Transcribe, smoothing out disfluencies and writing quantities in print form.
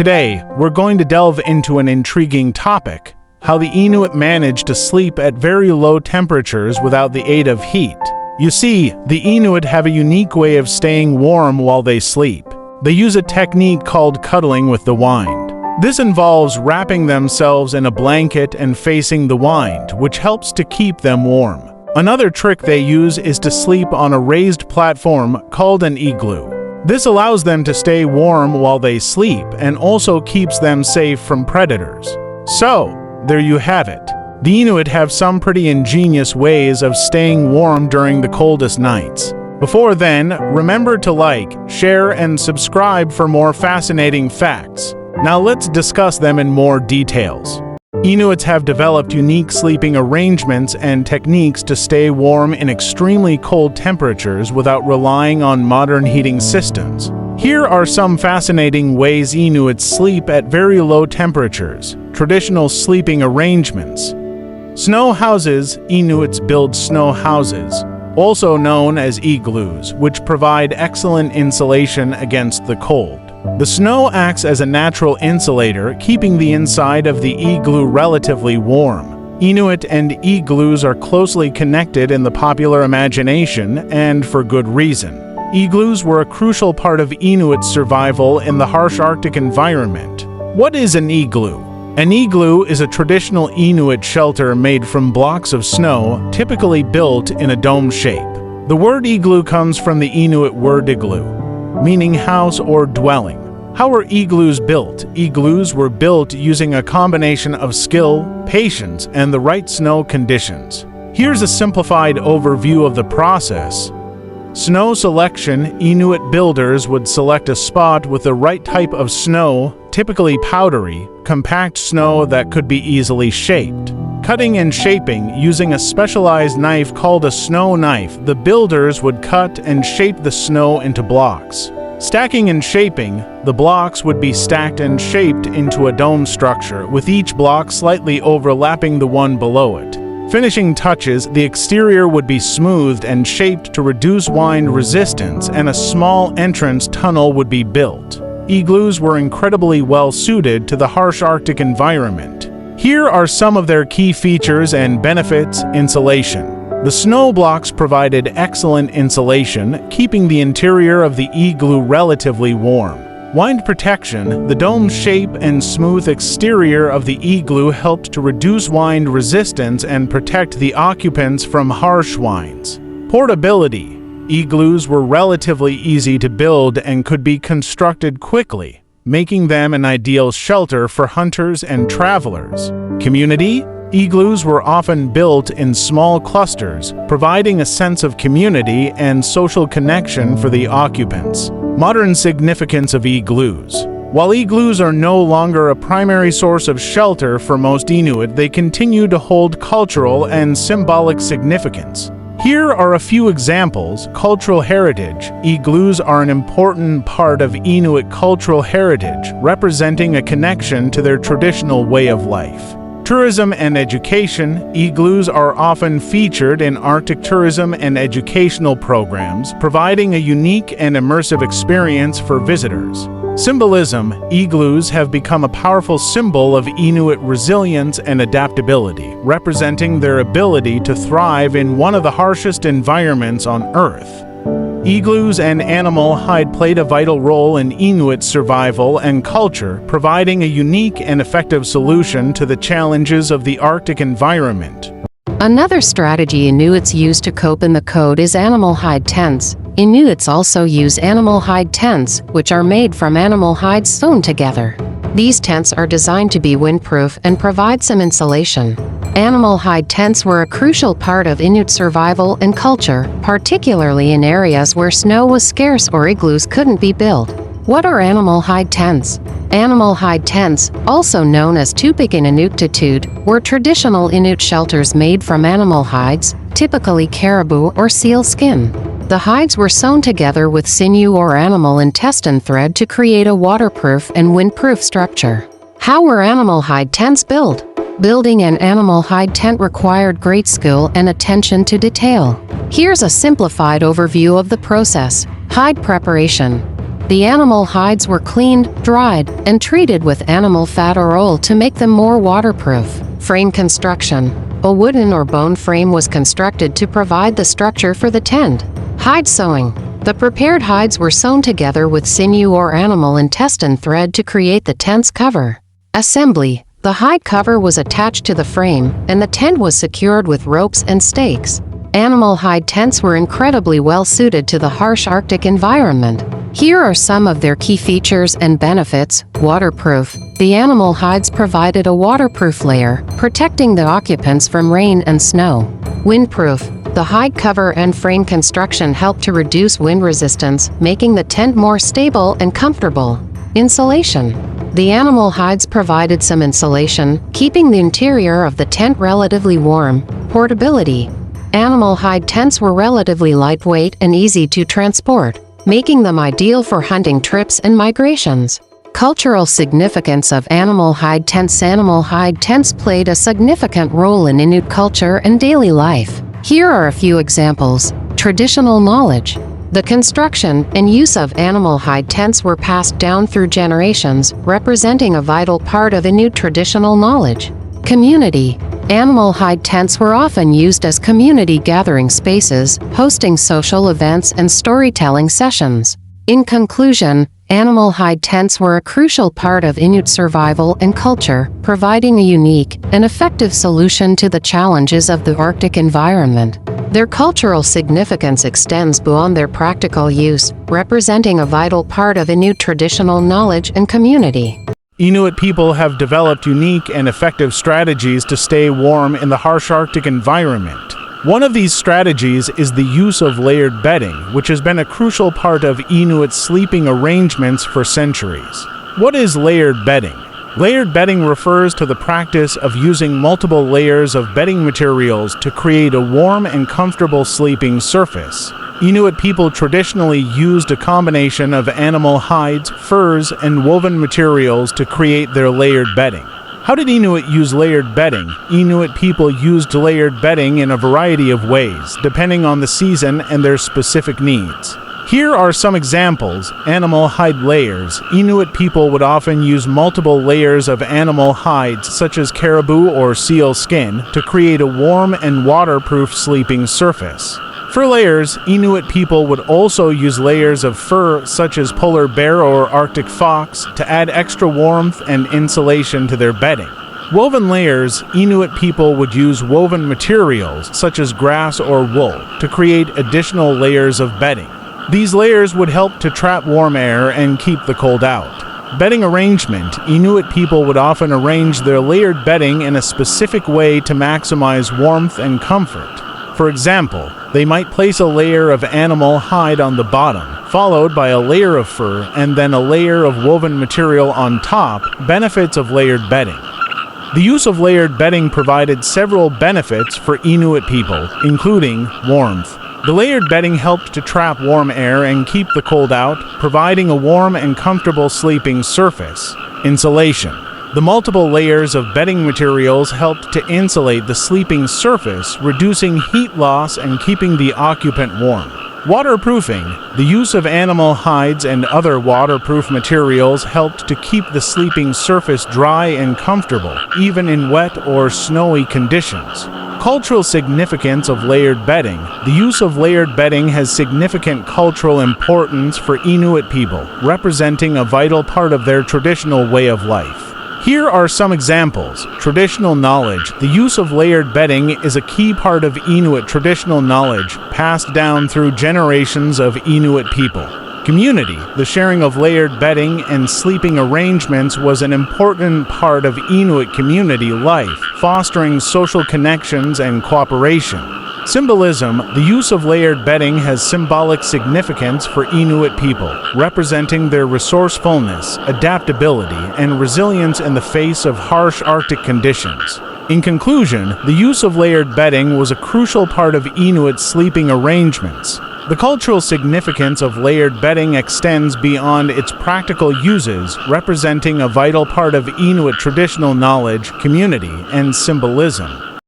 Today, we're going to delve into an intriguing topic: how the Inuit manage to sleep at very low temperatures without the aid of heat. You see, the Inuit have a unique way of staying warm while they sleep. They use a technique called cuddling with the wind. This involves wrapping themselves in a blanket and facing the wind, which helps to keep them warm. Another trick they use is to sleep on a raised platform called an igloo. This allows them to stay warm while they sleep and also keeps them safe from predators. So, there you have it. The Inuit have some pretty ingenious ways of staying warm during the coldest nights. Before then, remember to like, share, and subscribe for more fascinating facts. Now let's discuss them in more details. Inuits have developed unique sleeping arrangements and techniques to stay warm in extremely cold temperatures without relying on modern heating systems. Here are some fascinating ways Inuits sleep at very low temperatures. Traditional sleeping arrangements. Snow houses. Inuits build snow houses, also known as igloos, which provide excellent insulation against the cold. The snow acts as a natural insulator, keeping the inside of the igloo relatively warm. Inuit and igloos are closely connected in the popular imagination, and for good reason. Igloos were a crucial part of Inuit survival in the harsh Arctic environment. What is an igloo? An igloo is a traditional Inuit shelter made from blocks of snow, typically built in a dome shape. The word igloo comes from the Inuit word igloo, meaning house or dwelling. How were igloos built? Igloos were built using a combination of skill, patience, and the right snow conditions. Here's a simplified overview of the process. Snow selection. Inuit builders would select a spot with the right type of snow, typically powdery, compact snow that could be easily shaped. Cutting and shaping. Using a specialized knife called a snow knife, the builders would cut and shape the snow into blocks. Stacking and shaping. The blocks would be stacked and shaped into a dome structure, with each block slightly overlapping the one below it. Finishing touches. The exterior would be smoothed and shaped to reduce wind resistance, and a small entrance tunnel would be built. Igloos were incredibly well suited to the harsh Arctic environment. Here are some of their key features and benefits. Insulation. The snow blocks provided excellent insulation, keeping the interior of the igloo relatively warm. Wind protection. The dome shape and smooth exterior of the igloo helped to reduce wind resistance and protect the occupants from harsh winds. Portability. Igloos were relatively easy to build and could be constructed quickly, making them an ideal shelter for hunters and travelers. Community. Igloos were often built in small clusters, providing a sense of community and social connection for the occupants. Modern significance of igloos. While igloos are no longer a primary source of shelter for most Inuit, they continue to hold cultural and symbolic significance. Here are a few examples. Cultural heritage. Igloos are an important part of Inuit cultural heritage, representing a connection to their traditional way of life. Tourism and education. Igloos are often featured in Arctic tourism and educational programs, providing a unique and immersive experience for visitors. Symbolism. Igloos have become a powerful symbol of Inuit resilience and adaptability, representing their ability to thrive in one of the harshest environments on Earth. Igloos and animal hide played a vital role in Inuit survival and culture, providing a unique and effective solution to the challenges of the Arctic environment. Another strategy Inuits use to cope in the cold is animal hide tents. Inuits also use animal hide tents, which are made from animal hides sewn together. These tents are designed to be windproof and provide some insulation. Animal hide tents were a crucial part of Inuit survival and culture, particularly in areas where snow was scarce or igloos couldn't be built. What are animal hide tents? Animal hide tents, also known as tupik in Inuktitut, were traditional Inuit shelters made from animal hides, typically caribou or seal skin. The hides were sewn together with sinew or animal intestine thread to create a waterproof and windproof structure. How were animal hide tents built? Building an animal hide tent required great skill and attention to detail. Here's a simplified overview of the process. Hide preparation. The animal hides were cleaned, dried, and treated with animal fat or oil to make them more waterproof. Frame construction. A wooden or bone frame was constructed to provide the structure for the tent. Hide sewing. The prepared hides were sewn together with sinew or animal intestine thread to create the tent's cover. Assembly. The hide cover was attached to the frame, and the tent was secured with ropes and stakes. Animal hide tents were incredibly well suited to the harsh Arctic environment. Here are some of their key features and benefits. Waterproof. The animal hides provided a waterproof layer, protecting the occupants from rain and snow. Windproof. The hide cover and frame construction helped to reduce wind resistance, making the tent more stable and comfortable. Insulation. The animal hides provided some insulation, keeping the interior of the tent relatively warm. Portability. Animal hide tents were relatively lightweight and easy to transport, making them ideal for hunting trips and migrations. Cultural significance of animal hide tents. Animal hide tents played a significant role in Inuit culture and daily life. Here are a few examples. Traditional knowledge. The construction and use of animal hide tents were passed down through generations, representing a vital part of Inuit traditional knowledge. Community. Animal hide tents were often used as community gathering spaces, hosting social events and storytelling sessions. In conclusion, animal hide tents were a crucial part of Inuit survival and culture, providing a unique and effective solution to the challenges of the Arctic environment. Their cultural significance extends beyond their practical use, representing a vital part of Inuit traditional knowledge and community. Inuit people have developed unique and effective strategies to stay warm in the harsh Arctic environment. One of these strategies is the use of layered bedding, which has been a crucial part of Inuit sleeping arrangements for centuries. What is layered bedding? Layered bedding refers to the practice of using multiple layers of bedding materials to create a warm and comfortable sleeping surface. Inuit people traditionally used a combination of animal hides, furs, and woven materials to create their layered bedding. How did Inuit use layered bedding? Inuit people used layered bedding in a variety of ways, depending on the season and their specific needs. Here are some examples. Animal hide layers. Inuit people would often use multiple layers of animal hides, such as caribou or seal skin, to create a warm and waterproof sleeping surface. For layers, Inuit people would also use layers of fur, such as polar bear or Arctic fox, to add extra warmth and insulation to their bedding. Woven layers. Inuit people would use woven materials, such as grass or wool, to create additional layers of bedding. These layers would help to trap warm air and keep the cold out. Bedding arrangement. Inuit people would often arrange their layered bedding in a specific way to maximize warmth and comfort. For example, they might place a layer of animal hide on the bottom, followed by a layer of fur, and then a layer of woven material on top. Benefits of layered bedding. The use of layered bedding provided several benefits for Inuit people, including warmth. The layered bedding helped to trap warm air and keep the cold out, providing a warm and comfortable sleeping surface. Insulation. The multiple layers of bedding materials helped to insulate the sleeping surface, reducing heat loss and keeping the occupant warm. Waterproofing. The use of animal hides and other waterproof materials helped to keep the sleeping surface dry and comfortable, even in wet or snowy conditions. Cultural significance of layered bedding. The use of layered bedding has significant cultural importance for Inuit people, representing a vital part of their traditional way of life. Here are some examples. Traditional knowledge. The use of layered bedding is a key part of Inuit traditional knowledge, passed down through generations of Inuit people. Community. The sharing of layered bedding and sleeping arrangements was an important part of Inuit community life, fostering social connections and cooperation. Symbolism. The use of layered bedding has symbolic significance for Inuit people, representing their resourcefulness, adaptability, and resilience in the face of harsh Arctic conditions. In conclusion, the use of layered bedding was a crucial part of Inuit sleeping arrangements. The cultural significance of layered bedding extends beyond its practical uses, representing a vital part of Inuit traditional knowledge, community, and symbolism.